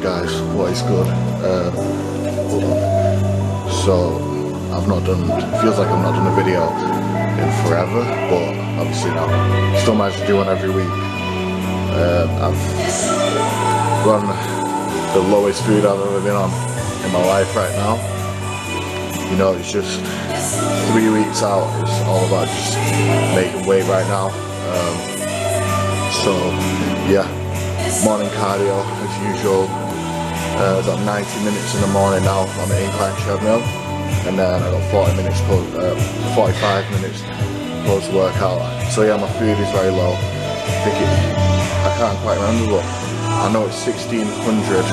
guys, what is good? Hold on. So I've not done, it feels like I've not done a video in forever, but obviously now still managed to do one every week. I've run the lowest food I've ever been on in my life right now. You know, it's just 3 weeks out. It's all about just making weight right now. So yeah, morning cardio as usual. Got 90 minutes in the morning now on the incline treadmill, and then I got 45 minutes post workout. So yeah, my food is very low. I can't quite remember, but I know it's 1600,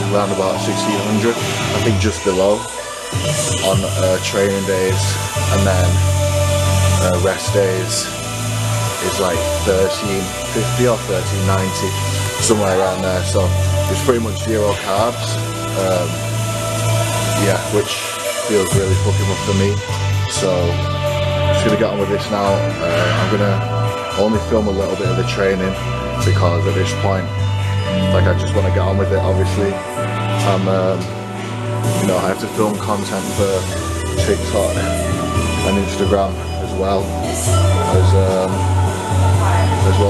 around about 1600. I think just below on training days, and then rest days is like 1350 or 1390, somewhere around there. So it's pretty much 0 carbs. Yeah, which feels really fucking rough for me. So just gonna get on with this now. I'm gonna only film a little bit of the training because at this point, like, I just want to get on with it. Obviously, I'm, you know, I have to film content for TikTok and Instagram as well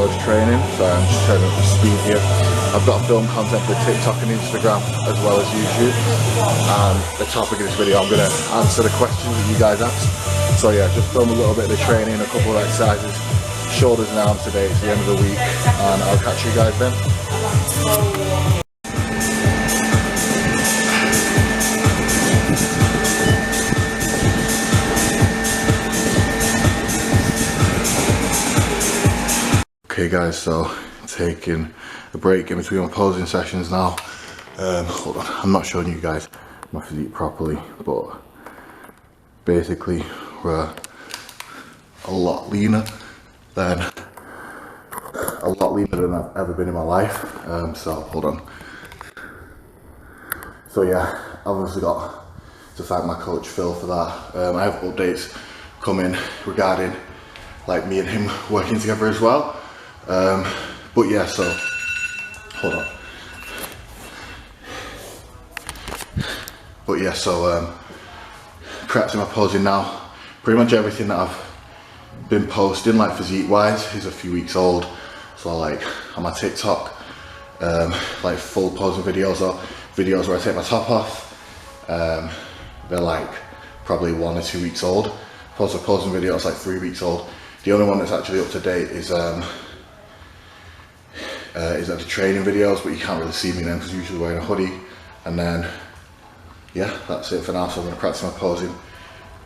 as training. So I'm just trying to speed here. I've got to film content for TikTok and Instagram as well as YouTube. And the topic of this video, I'm going to answer the questions that you guys asked. So yeah, just film a little bit of the training, a couple of exercises, shoulders and arms today. It's the end of the week, and I'll catch you guys then. Okay guys, so taking a break in between my posing sessions now. Hold on, I'm not showing you guys my physique properly, but basically we're a lot leaner than I've ever been in my life. So hold on. So yeah, I've obviously got to thank my coach Phil for that. I have updates coming regarding like me and him working together as well. But yeah, so hold on. But yeah, so practicing my posing now. Pretty much everything that I've been posting, like physique wise, is a few weeks old. So like on my TikTok, like full posing videos or videos where I take my top off, they're like probably 1 or 2 weeks old. Also posing videos like 3 weeks old. The only one that's actually up to date is the training videos, but you can't really see me then because I'm usually wearing a hoodie. And then yeah, that's it for now. So I'm going to practice my posing,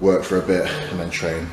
work for a bit, and then train.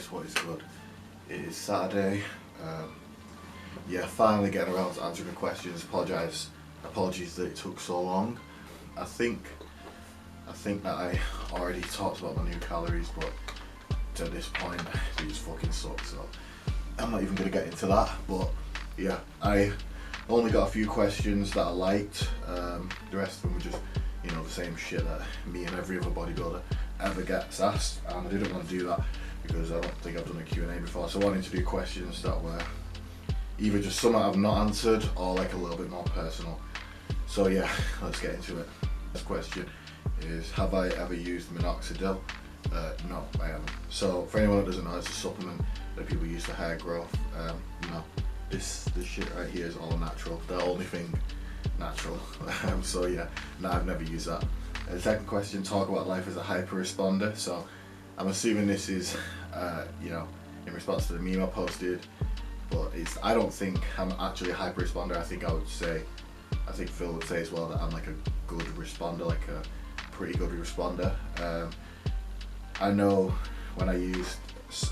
What is good? It is Saturday. Yeah, finally getting around to answering the questions. Apologies that it took so long. I think that I already talked about my new calories, but to this point they just fucking suck, so I'm not even gonna get into that. But yeah, I only got a few questions that I liked. The rest of them were just, you know, the same shit that me and every other bodybuilder ever gets asked, and I didn't want to do that because I don't think I've done a Q&A before, so I wanted to do questions that were either just something I've not answered or like a little bit more personal. So yeah, let's get into it. This question is, have I ever used minoxidil? No, I haven't. So for anyone that doesn't know, it's a supplement that people use for hair growth. No, this shit right here is all natural. The only thing natural. So yeah, no, I've never used that. The second question, talk about life as a hyper responder. So I'm assuming this is, you know, in response to the meme I posted, but I don't think I'm actually a hyper responder. I think I would say I think Phil would say as well that I'm like a good responder, like a pretty good responder. I know when I used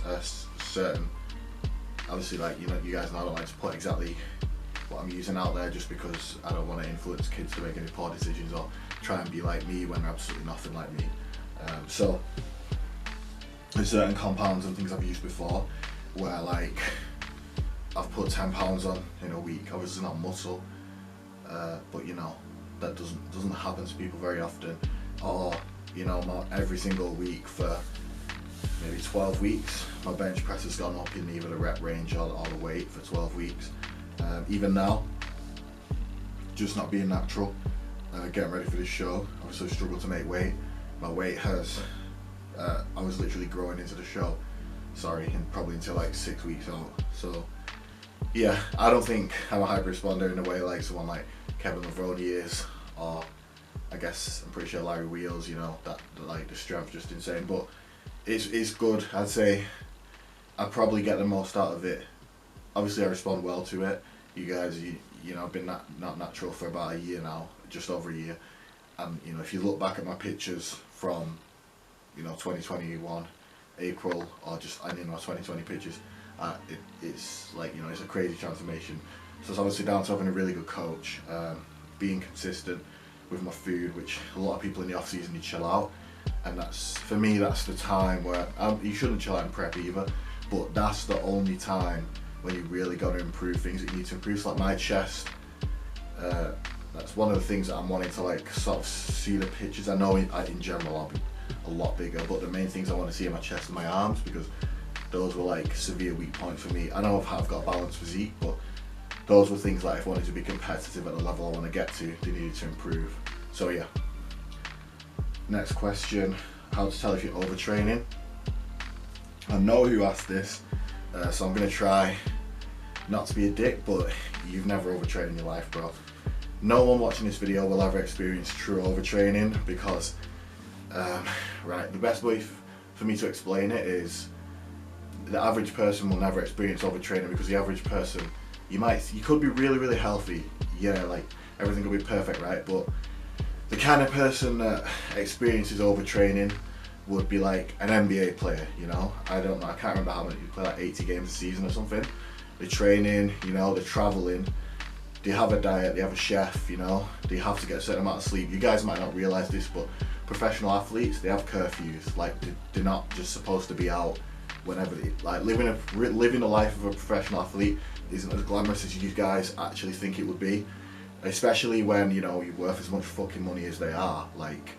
a certain, obviously, like, you know, you guys know I don't like to put exactly what I'm using out there just because I don't want to influence kids to make any poor decisions or try and be like me when they're absolutely nothing like me. So there's certain compounds and things I've used before where, like, I've put 10 pounds on in a week. Obviously not muscle, but you know, that doesn't happen to people very often. Or, you know, every single week for maybe 12 weeks, my bench press has gone up in either the rep range or the weight for 12 weeks. Even now, just not being natural, getting ready for this show, obviously struggled to make weight. My weight has, I was literally growing into the show, and probably until like 6 weeks out. So yeah, I don't think I'm a hyper responder in a way like someone like Kevin Levrone is, or I guess I'm pretty sure Larry Wheels, you know, that like the strength just insane. But it's good. I'd say I probably get the most out of it. Obviously I respond well to it. You guys, you know, I've been not natural for about a year now, just over a year. And you know, if you look back at my pictures from, you know, 2021 April, or just my 2020 pictures, it's like, you know, it's a crazy transformation. So it's obviously down to having a really good coach, being consistent with my food, which a lot of people in the off season need to chill out. And that's, for me, that's the time where you shouldn't chill out in prep either, but that's the only time when you really got to improve things that you need to improve. So like my chest, that's one of the things that I'm wanting to like sort of see the pictures. I know in general I'll be a lot bigger, but the main things I want to see are my chest and my arms, because those were like severe weak points for me. I know I've got a balanced physique, but those were things that if I wanted to be competitive at the level I want to get to, they needed to improve. So yeah. Next question, how to tell if you're overtraining. I know who asked this, so I'm going to try not to be a dick, but you've never overtrained in your life, bro. No one watching this video will ever experience true overtraining, because, right, the best way for me to explain it is the average person will never experience overtraining, because the average person, you could be really, really healthy, yeah, like everything could be perfect, right, but the kind of person that experiences overtraining would be like an NBA player, you know? I don't know, I can't remember how many, you play like 80 games a season or something. They're training, you know, they're traveling, they have a diet, they have a chef, you know, they have to get a certain amount of sleep. You guys might not realize this, but professional athletes, they have curfews. Like, they're not just supposed to be out whenever they, like, living the life of a professional athlete isn't as glamorous as you guys actually think it would be. Especially when, you know, you're worth as much fucking money as they are. Like,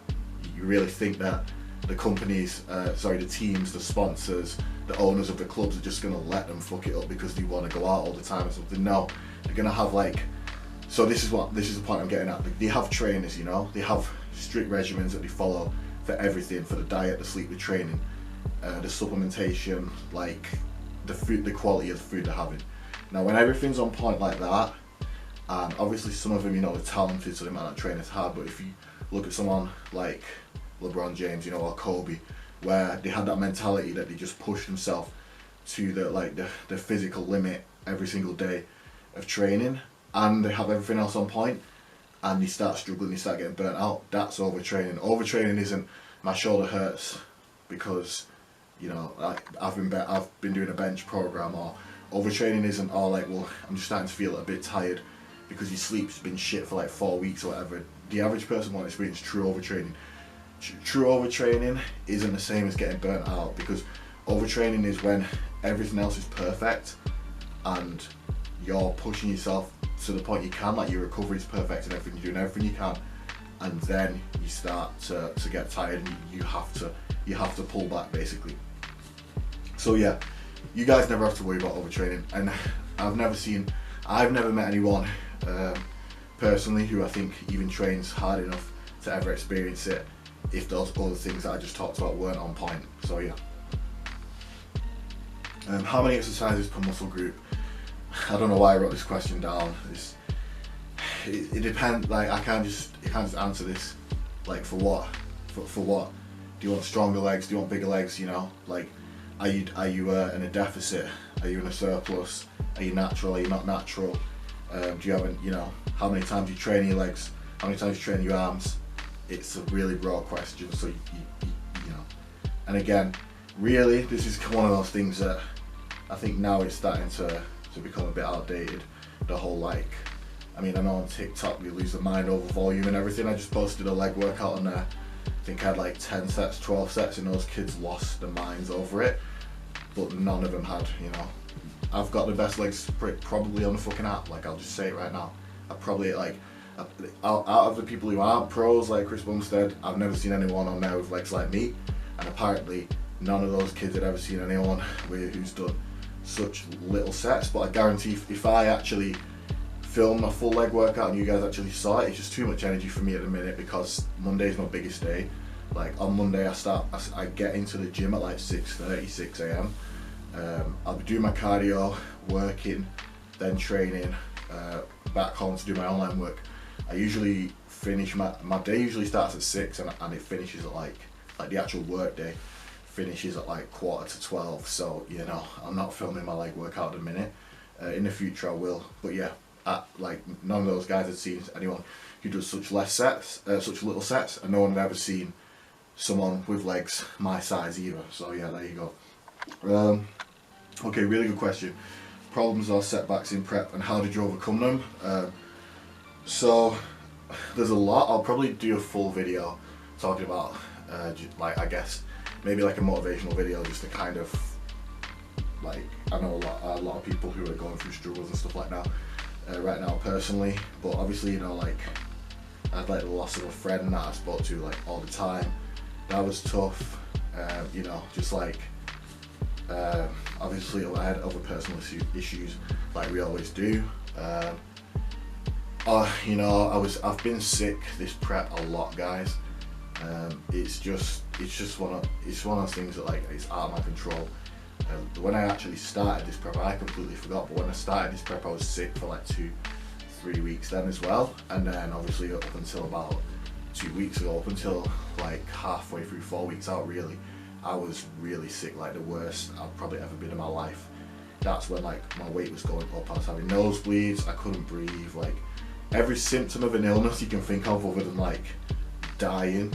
you really think that the companies, the teams, the sponsors, the owners of the clubs are just gonna let them fuck it up because they want to go out all the time or something? No, they're gonna have like, so this is the point I'm getting at. They have trainers, you know, they have strict regimens that they follow for everything, for the diet, the sleep, the training, the supplementation, like the food, the quality of the food they're having. Now, when everything's on point like that, and obviously some of them, you know, they're talented, so they might not train as hard, but if you look at someone like LeBron James, you know, or Kobe, where they had that mentality that they just pushed themselves to the physical limit every single day of training, and they have everything else on point, and they start struggling, they start getting burnt out, that's overtraining. Overtraining isn't my shoulder hurts because, you know, like I've been doing a bench program, or overtraining isn't, oh, like, well, I'm just starting to feel a bit tired because your sleep's been shit for like 4 weeks or whatever. The average person won't experience true overtraining. True overtraining isn't the same as getting burnt out, because overtraining is when everything else is perfect and you're pushing yourself to the point you can, like your recovery is perfect and everything, you're doing everything you can, and then you start to get tired and you have to pull back, basically. So yeah, you guys never have to worry about overtraining, and I've never met anyone personally who I think even trains hard enough to ever experience it if those other things that I just talked about weren't on point. So yeah. How many exercises per muscle group? I don't know why I wrote this question down. It depends. Like, I can't just answer this. Like, for what? For what? Do you want stronger legs? Do you want bigger legs? You know, like, are you in a deficit? Are you in a surplus? Are you natural? Are you not natural? Do you have, you know, how many times you train your legs? How many times you train your arms? It's a really broad question, so you know. And again, really, this is one of those things that I think now it's starting to become a bit outdated. The whole like, I mean, I know on TikTok we lose the mind over volume and everything. I just posted a leg workout on there. I think I had like 10 sets, 12 sets, and those kids lost their minds over it. But none of them had, you know. I've got the best legs probably on the fucking app. Like, I'll just say it right now. I probably like, out of the people who aren't pros like Chris Bumstead, I've never seen anyone on there with legs like me. And apparently, none of those kids had ever seen anyone who's done such little sets. But I guarantee if I actually film a full leg workout and you guys actually saw it, it's just too much energy for me at the minute because Monday's my biggest day. Like on Monday I get into the gym at like 6:30, 6 a.m. I'll be doing my cardio, working, then training, back home to do my online work. I usually finish, my day usually starts at 6 and it finishes at like the actual work day finishes at like 11:45, so you know, I'm not filming my leg workout at the minute. In the future I will, but yeah, like none of those guys had seen anyone who does such such little sets, and no one had ever seen someone with legs my size either. So yeah, there you go. Okay, really good question. Problems or setbacks in prep, and how did you overcome them? So there's a lot. I'll probably do a full video talking about like, I guess maybe like a motivational video, just to kind of like, I know a lot of people who are going through struggles and stuff like that right now personally, but obviously, you know, like I had like the loss of a friend that I spoke to like all the time. That was tough. You know, just like obviously I had other personal issues like we always do. You know, I've been sick this prep a lot, guys. It's just one of those things that like it's out of my control. When I actually started this prep, I completely forgot, but when I started this prep I was sick for like 2-3 weeks then as well, and then obviously up until about 2 weeks ago, up until like halfway through 4 weeks out really, I was really sick, like the worst I've probably ever been in my life. That's when like my weight was going up, I was having nosebleeds, I couldn't breathe, like every symptom of an illness you can think of other than like dying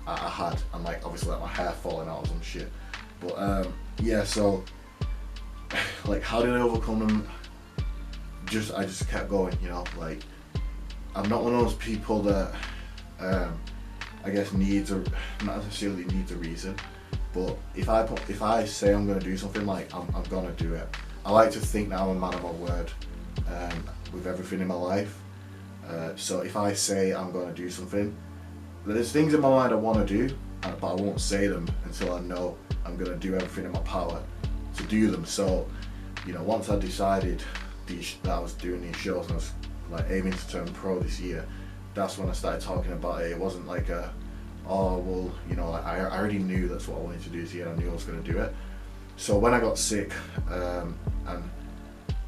I had, and like obviously like my hair falling out or some shit. But yeah, so like how did I overcome them? I just kept going, you know, like I'm not one of those people that I guess not necessarily needs a reason, but if I say I'm gonna do something, like I'm gonna do it. I like to think that I'm a man of my word with everything in my life. So if I say I'm gonna do something, there's things in my mind I want to do, but I won't say them until I know I'm gonna do everything in my power to do them. So, you know, once I decided that I was doing these shows and I was like aiming to turn pro this year, that's when I started talking about it. It wasn't like oh well, you know, I already knew that's what I wanted to do this year. I knew I was gonna do it. So when I got sick, and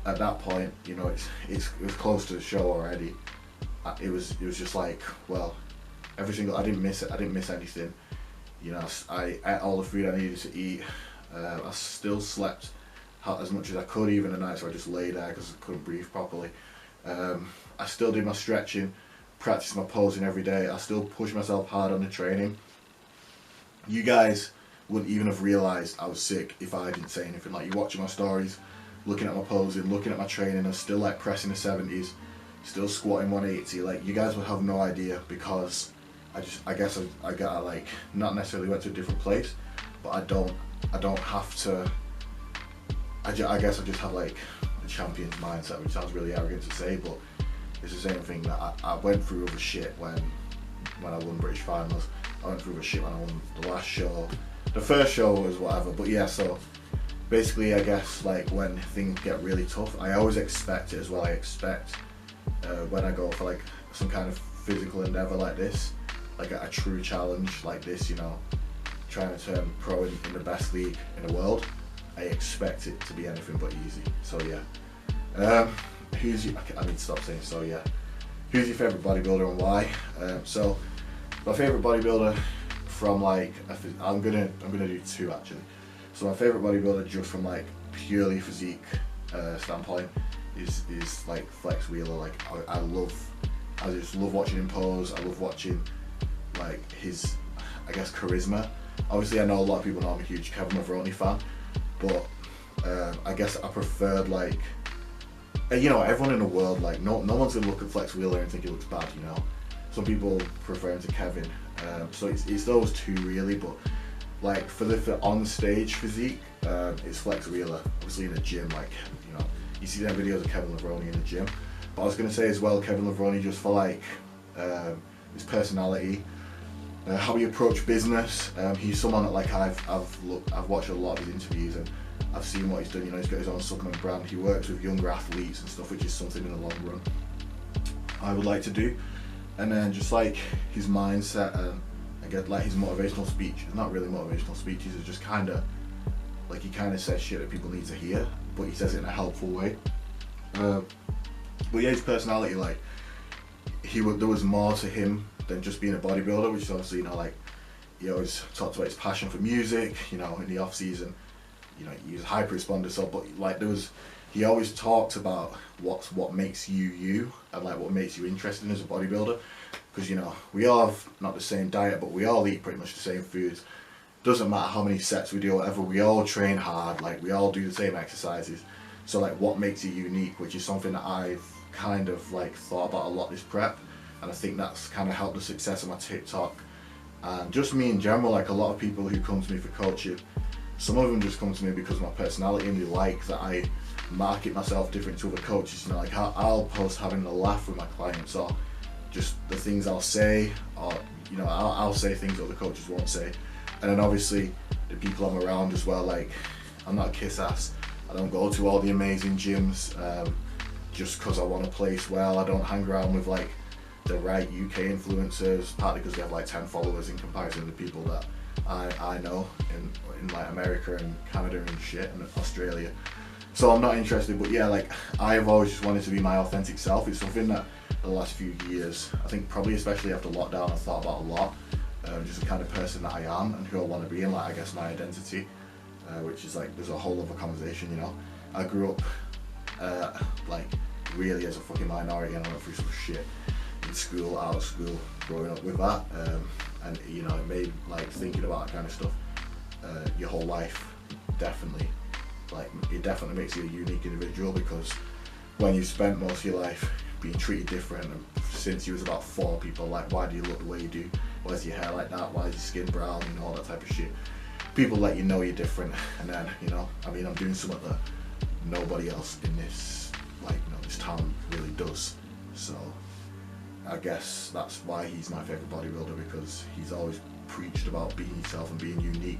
at that point, you know, it was close to the show already. It was just like, well, I didn't miss it. I didn't miss anything. You know, I ate all the food I needed to eat. I still slept as much as I could, even at night, so I just lay there because I couldn't breathe properly. I still did my stretching, practiced my posing every day. I still pushed myself hard on the training. You guys wouldn't even have realised I was sick if I didn't say anything. Like, you're watching my stories, looking at my posing, looking at my training, I'm still like pressing the 70s, still squatting 180. Like, you guys would have no idea, because I guess I got like, not necessarily went to a different place, but I don't have to. I guess I just have like a champion's mindset, which sounds really arrogant to say, but it's the same thing that I went through other shit when I won British finals. I went through other shit when I won the last show. The first show was whatever, but yeah, so basically I guess like when things get really tough, I always expect it as well. I expect when I go for like some kind of physical endeavour like this, like a true challenge like this, you know, trying to turn pro in the best league in the world, I expect it to be anything but easy. So yeah, I need to stop saying so yeah. Who's your favourite bodybuilder and why? So my favourite bodybuilder from like, I'm gonna do two actually. So my favourite bodybuilder just from like purely physique standpoint is like Flex Wheeler. Like I just love watching him pose. I love watching like his, I guess, charisma. Obviously I know a lot of people know I'm a huge Kevin Levrone fan, but I guess I preferred like, you know, everyone in the world, like no one's gonna look at Flex Wheeler and think he looks bad, you know. Some people prefer him to Kevin, so it's those two really. But like for on stage physique, it's Flex Wheeler. Obviously in the gym, like, you know, you see them videos of Kevin Levrone in the gym. But I was gonna say as well, Kevin Levrone, just for like his personality, how he approached business. He's someone that like I've watched a lot of his interviews and I've seen what he's done. You know, he's got his own supplement brand. He works with younger athletes and stuff, which is something in the long run I would like to do. And then just like his mindset and I get like his motivational speech. It's not really motivational speeches. It's just kind of like he kind of says shit that people need to hear, but he says it in a helpful way. But yeah, his personality, like there was more to him than just being a bodybuilder, which is obviously, you know, like he always talked about his passion for music. You know, in the off season, you know, he was a hyper responder. So, but like he always talks about what makes you you and like what makes you interesting as a bodybuilder. Because, you know, we all have not the same diet, but we all eat pretty much the same foods. Doesn't matter how many sets we do or whatever, we all train hard, like we all do the same exercises. So like what makes you unique, which is something that I've kind of like thought about a lot this prep, and I think that's kind of helped the success of my TikTok and just me in general. Like a lot of people who come to me for coaching, some of them just come to me because of my personality and they like that I market myself different to other coaches. You know, like I'll post having a laugh with my clients, or just the things I'll say, or, you know, I'll say things other coaches won't say. And then obviously the people I'm around as well, like I'm not a kiss ass. I don't go to all the amazing gyms just because I want to place well. I don't hang around with like the right UK influencers, partly because they have like 10 followers in comparison to people that I know in like America and Canada and shit and Australia. So I'm not interested. But yeah, like I've always just wanted to be my authentic self. It's something that the last few years, I think probably especially after lockdown, I've thought about a lot. Just the kind of person that I am and who I want to be, and like I guess my identity, which is like there's a whole other conversation. You know, I grew up like really as a fucking minority, and I went through some shit in school, out of school, growing up with that, and you know, it made like thinking about that kind of stuff your whole life definitely, like it definitely makes you a unique individual, because when you spent most of your life being treated different, and since you was about 4, people like, why do you look the way you do? Why's your hair like that? Why is your skin brown? You know, all that type of shit. People let you know you're different, and then, you know, I mean, I'm doing something that nobody else in this, like, you know, this town really does. So I guess that's why he's my favourite bodybuilder, because he's always preached about being yourself and being unique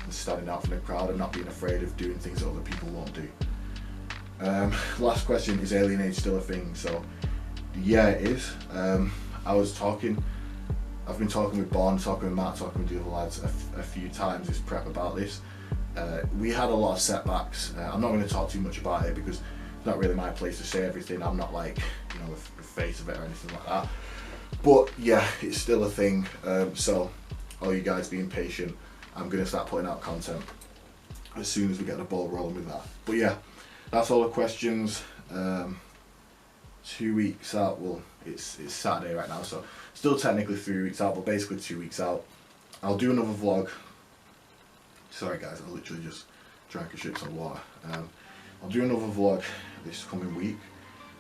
and standing out from the crowd and not being afraid of doing things that other people won't do. Last question, is alienage still a thing? So yeah, it is. I've been talking with Bon, talking with Matt, talking with the other lads a few times this prep about this. We had a lot of setbacks. I'm not going to talk too much about it because it's not really my place to say everything. I'm not like, you know, the face of it or anything like that. But yeah, it's still a thing. So all you guys being patient, I'm going to start putting out content as soon as we get the ball rolling with that. But yeah, that's all the questions. 2 weeks out, well, it's Saturday right now, so still technically 3 weeks out, but basically 2 weeks out. I'll do another vlog. Sorry guys, I literally just drank a shit ton of water. I'll do another vlog this coming week.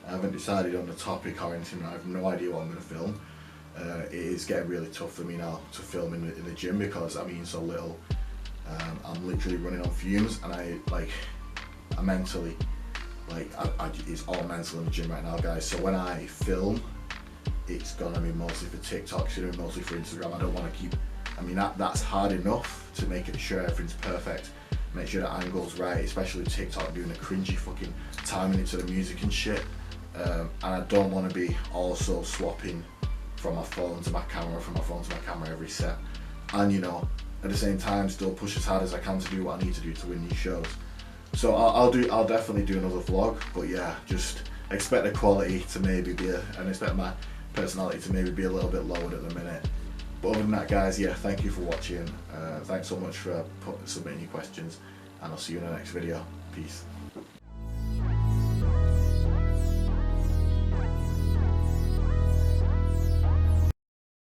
I haven't decided on the topic or anything. I have no idea what I'm going to film. It is getting really tough for me now to film in the gym because I'm eating so little. I'm literally running on fumes, and I mentally, it's all mental in the gym right now, guys. So when I film, it's gonna be mostly for TikTok, it's gonna be mostly for Instagram. I don't want to keep, I mean, that's hard enough to make it sure everything's perfect, make sure the angle's right, especially TikTok doing the cringy fucking timing it to the music and shit. And I don't want to be also swapping from my phone to my camera, from my phone to my camera every set. And, you know, at the same time still push as hard as I can to do what I need to do to win these shows. So I'll definitely do another vlog, but yeah, just expect the quality to maybe be and expect my personality to maybe be a little bit lowered at the minute. But other than that, guys, yeah, thank you for watching. Thanks so much for submitting your questions, and I'll see you in the next video. Peace.